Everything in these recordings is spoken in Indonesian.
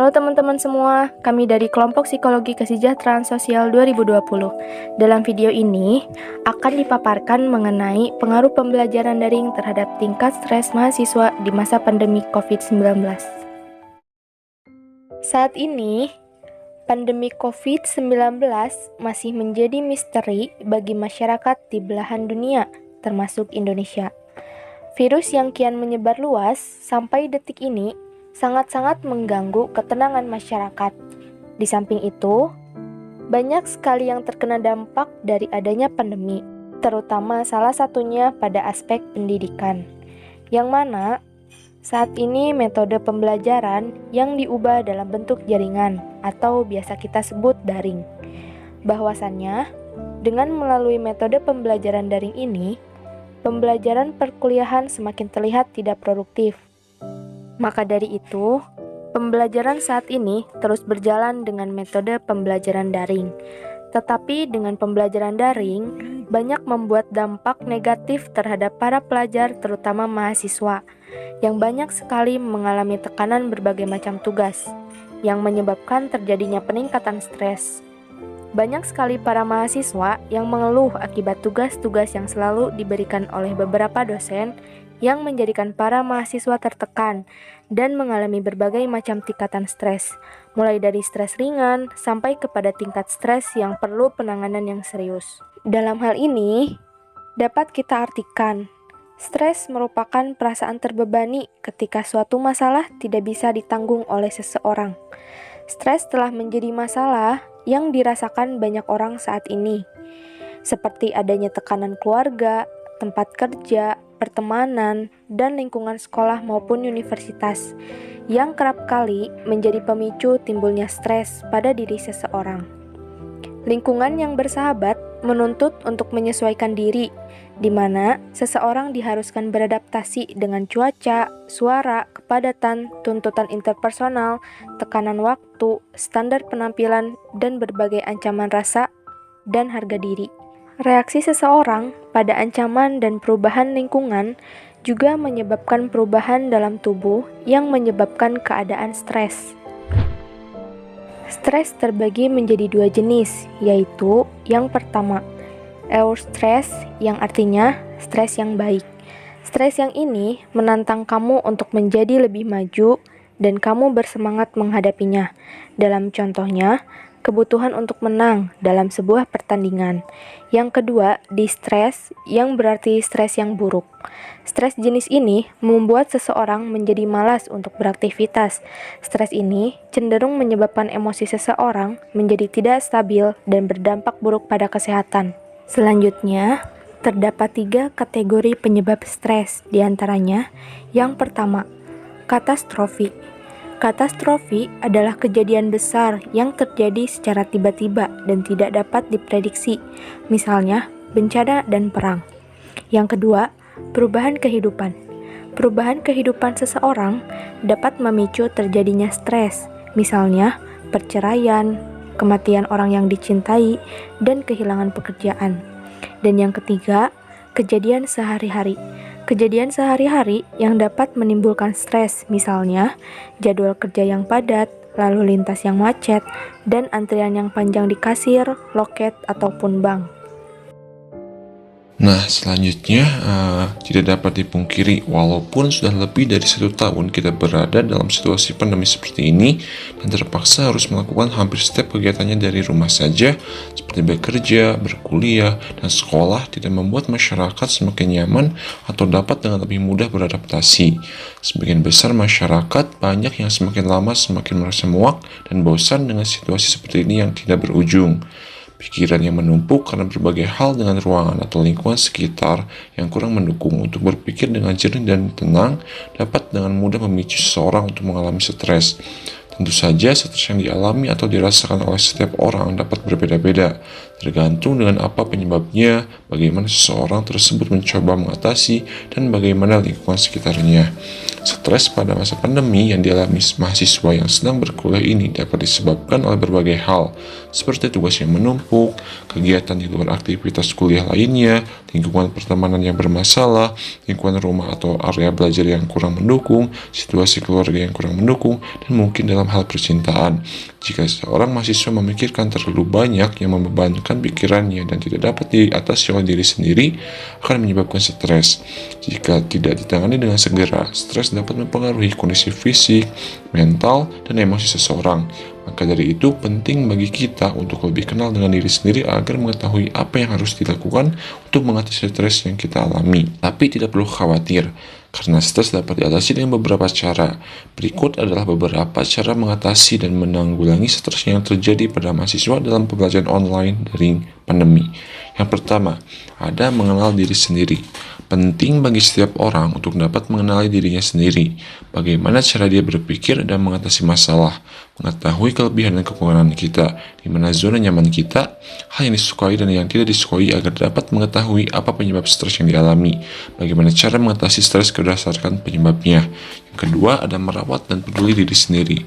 Halo teman-teman semua, kami dari Kelompok Psikologi Kesejahteraan Sosial 2020. Dalam video ini akan dipaparkan mengenai pengaruh pembelajaran daring terhadap tingkat stres mahasiswa di masa pandemi COVID-19. Saat ini, pandemi COVID-19 masih menjadi misteri bagi masyarakat di belahan dunia, termasuk Indonesia. Virus yang kian menyebar luas sampai detik ini sangat-sangat mengganggu ketenangan masyarakat. Di samping itu, banyak sekali yang terkena dampak dari adanya pandemi, terutama salah satunya pada aspek pendidikan, yang mana saat ini metode pembelajaran yang diubah dalam bentuk jaringan atau biasa kita sebut daring. Bahwasannya, dengan melalui metode pembelajaran daring ini, pembelajaran perkuliahan semakin terlihat tidak produktif. Maka dari itu, pembelajaran saat ini terus berjalan dengan metode pembelajaran daring. Tetapi dengan pembelajaran daring, banyak membuat dampak negatif terhadap para pelajar terutama mahasiswa, yang banyak sekali mengalami tekanan berbagai macam tugas, yang menyebabkan terjadinya peningkatan stres. Banyak sekali para mahasiswa yang mengeluh akibat tugas-tugas yang selalu diberikan oleh beberapa dosen yang menjadikan para mahasiswa tertekan dan mengalami berbagai macam tingkatan stres, mulai dari stres ringan sampai kepada tingkat stres yang perlu penanganan yang serius. Dalam hal ini, dapat kita artikan, stres merupakan perasaan terbebani ketika suatu masalah tidak bisa ditanggung oleh seseorang. Stres telah menjadi masalah yang dirasakan banyak orang saat ini, seperti adanya tekanan keluarga, tempat kerja, pertemanan, dan lingkungan sekolah maupun universitas, yang kerap kali menjadi pemicu timbulnya stres pada diri seseorang. Lingkungan yang bersahabat menuntut untuk menyesuaikan diri, di mana seseorang diharuskan beradaptasi dengan cuaca, suara, kepadatan, tuntutan interpersonal, tekanan waktu, standar penampilan, dan berbagai ancaman rasa dan harga diri. Reaksi seseorang pada ancaman dan perubahan lingkungan juga menyebabkan perubahan dalam tubuh yang menyebabkan keadaan stres. Stres terbagi menjadi dua jenis, yaitu yang pertama, eustress, yang artinya stres yang baik. Stres yang ini menantang kamu untuk menjadi lebih maju dan kamu bersemangat menghadapinya. Dalam contohnya, kebutuhan untuk menang dalam sebuah pertandingan. Yang kedua, distress, yang berarti stres yang buruk. Stres jenis ini membuat seseorang menjadi malas untuk beraktivitas. Stres ini cenderung menyebabkan emosi seseorang menjadi tidak stabil dan berdampak buruk pada kesehatan. Selanjutnya, terdapat 3 kategori penyebab stres, diantaranya yang pertama, katastrofi. Katastrofi adalah kejadian besar yang terjadi secara tiba-tiba dan tidak dapat diprediksi, misalnya bencana dan perang. Yang kedua, perubahan kehidupan. Perubahan kehidupan seseorang dapat memicu terjadinya stres, misalnya perceraian, kematian orang yang dicintai, dan kehilangan pekerjaan. Dan yang ketiga, kejadian sehari-hari. Kejadian sehari-hari yang dapat menimbulkan stres, misalnya jadwal kerja yang padat, lalu lintas yang macet, dan antrian yang panjang di kasir, loket, ataupun bank. Nah, selanjutnya tidak dapat dipungkiri walaupun sudah lebih dari 1 tahun kita berada dalam situasi pandemi seperti ini dan terpaksa harus melakukan hampir setiap kegiatannya dari rumah saja, seperti bekerja, berkuliah, dan sekolah tidak membuat masyarakat semakin nyaman atau dapat dengan lebih mudah beradaptasi. Sebagian besar masyarakat banyak yang semakin lama semakin merasa muak dan bosan dengan situasi seperti ini yang tidak berujung. Pikiran yang menumpuk karena berbagai hal dengan ruangan atau lingkungan sekitar yang kurang mendukung untuk berpikir dengan jernih dan tenang dapat dengan mudah memicu seseorang untuk mengalami stres. Tentu saja stres yang dialami atau dirasakan oleh setiap orang dapat berbeda-beda, tergantung dengan apa penyebabnya, bagaimana seseorang tersebut mencoba mengatasi, dan bagaimana lingkungan sekitarnya. Stres pada masa pandemi yang dialami mahasiswa yang sedang berkuliah ini dapat disebabkan oleh berbagai hal, seperti tugas yang menumpuk, kegiatan di luar aktivitas kuliah lainnya, lingkungan pertemanan yang bermasalah, lingkungan rumah atau area belajar yang kurang mendukung, situasi keluarga yang kurang mendukung, dan mungkin dalam hal percintaan. Jika seorang mahasiswa memikirkan terlalu banyak yang membebankan pikirannya dan tidak dapat diatasi oleh diri sendiri, akan menyebabkan stres. Jika tidak ditangani dengan segera, stres dapat mempengaruhi kondisi fisik, mental, dan emosi seseorang. Maka dari itu penting bagi kita untuk lebih kenal dengan diri sendiri agar mengetahui apa yang harus dilakukan untuk mengatasi stres yang kita alami. Tapi tidak perlu khawatir, karena stres dapat diatasi dengan beberapa cara. Berikut adalah beberapa cara mengatasi dan menanggulangi stres yang terjadi pada mahasiswa dalam pembelajaran online daring pandemi. Yang pertama, ada mengenal diri sendiri. Penting bagi setiap orang untuk dapat mengenali dirinya sendiri, bagaimana cara dia berpikir dan mengatasi masalah, mengetahui kelebihan dan kekurangan kita, di mana zona nyaman kita, hal yang disukai dan yang tidak disukai agar dapat mengetahui apa penyebab stres yang dialami, bagaimana cara mengatasi stres berdasarkan penyebabnya. Yang kedua, ada merawat dan peduli diri sendiri.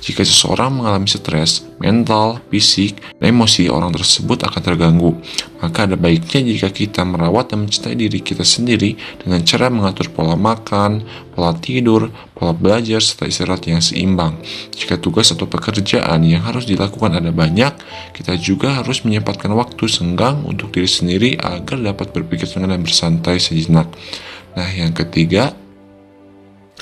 Jika seseorang mengalami stres, mental, fisik, dan emosi orang tersebut akan terganggu. Maka ada baiknya jika kita merawat dan mencintai diri kita sendiri dengan cara mengatur pola makan, pola tidur, pola belajar, serta istirahat yang seimbang. Jika tugas atau pekerjaan yang harus dilakukan ada banyak, kita juga harus menyempatkan waktu senggang untuk diri sendiri agar dapat berpikir tenang dan bersantai sejenak. Nah, yang ketiga,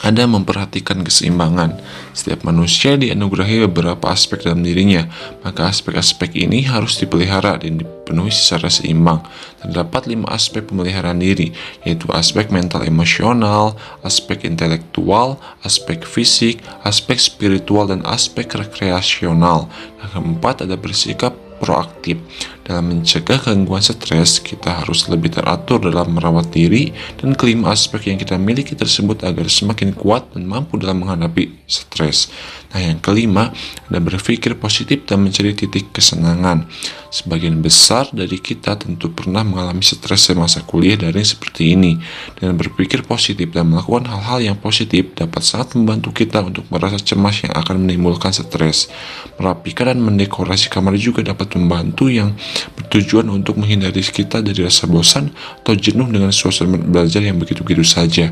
ada memperhatikan keseimbangan. Setiap manusia dianugerahi beberapa aspek dalam dirinya, maka aspek-aspek ini harus dipelihara dan dipenuhi secara seimbang. Terdapat 5 aspek pemeliharaan diri, yaitu aspek mental emosional, aspek intelektual, aspek fisik, aspek spiritual, dan aspek rekreasional. Yang keempat, ada bersikap proaktif. Dalam mencegah gangguan stres, kita harus lebih teratur dalam merawat diri, dan kelima aspek yang kita miliki tersebut agar semakin kuat dan mampu dalam menghadapi stres. Nah, yang kelima, ada berpikir positif dan mencari titik kesenangan. Sebagian besar dari kita tentu pernah mengalami stres semasa kuliah daring seperti ini, dan berpikir positif dan melakukan hal-hal yang positif dapat sangat membantu kita untuk merasa cemas yang akan menimbulkan stres. Merapikan dan mendekorasi kamar juga dapat membantu, yang bertujuan untuk menghindari kita dari rasa bosan atau jenuh dengan suasana belajar yang begitu-begitu saja.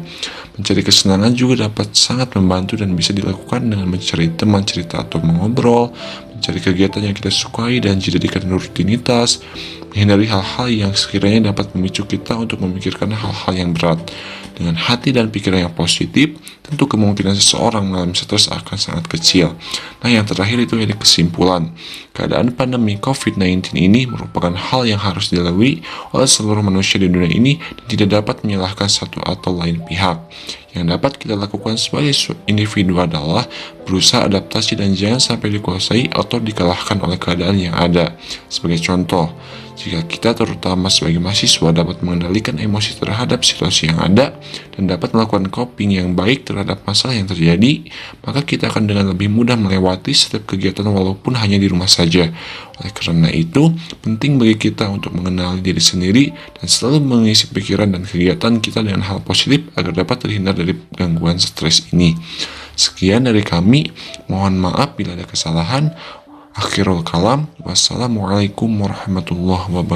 Mencari kesenangan juga dapat sangat membantu dan bisa dilakukan dengan mencari teman cerita atau mengobrol, mencari kegiatan yang kita sukai dan dijadikan rutinitas, menghindari hal-hal yang sekiranya dapat memicu kita untuk memikirkan hal-hal yang berat. Dengan hati dan pikiran yang positif, tentu kemungkinan seseorang mengalami stres akan sangat kecil. Nah, yang terakhir itu adalah kesimpulan. Keadaan pandemi COVID-19 ini merupakan hal yang harus dilalui oleh seluruh manusia di dunia ini dan tidak dapat menyalahkan satu atau lain pihak. Yang dapat kita lakukan sebagai individu adalah berusaha adaptasi dan jangan sampai dikuasai atau dikalahkan oleh keadaan yang ada. Sebagai contoh, jika kita terutama sebagai mahasiswa dapat mengendalikan emosi terhadap situasi yang ada dan dapat melakukan coping yang baik terhadap masalah yang terjadi, maka kita akan dengan lebih mudah melewati setiap kegiatan walaupun hanya di rumah saja. Oleh karena itu, penting bagi kita untuk mengenali diri sendiri dan selalu mengisi pikiran dan kegiatan kita dengan hal positif agar dapat terhindar dari gangguan stres ini. Sekian dari kami, mohon maaf bila ada kesalahan. Akhirul kalam, wassalamualaikum warahmatullahi wabarakatuh.